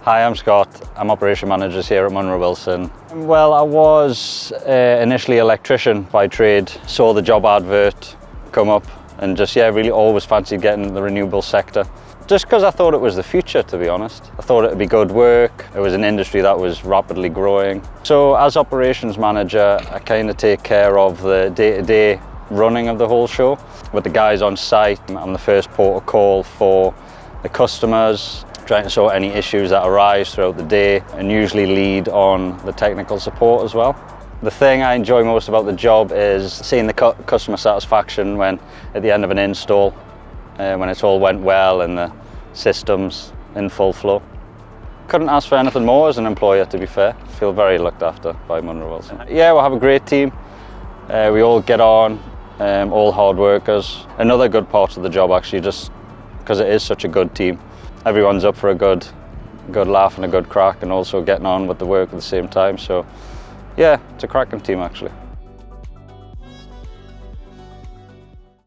Hi, I'm Scott. I'm Operation Manager here at Munro Wilson. Well, I was initially an electrician by trade, saw the job advert come up and just, really always fancied getting the renewable sector. Just because I thought it was the future, to be honest. I thought it would be good work. It was an industry that was rapidly growing. So as Operations Manager, I kind of take care of the day-to-day running of the whole show. With the guys on site, I'm the first port of call for the customers, trying to sort any issues that arise throughout the day, and usually lead on the technical support as well. The thing I enjoy most about the job is seeing the customer satisfaction when at the end of an install, when it's all went well and the system's in full flow. Couldn't ask for anything more as an employer, to be fair. Feel very looked after by Munro Wilson. Yeah, we have a great team. We all get on, all hard workers. Another good part of the job, actually, just because it is such a good team. Everyone's up for a good laugh and a good crack, and also getting on with the work at the same time. So yeah, it's a cracking team, actually.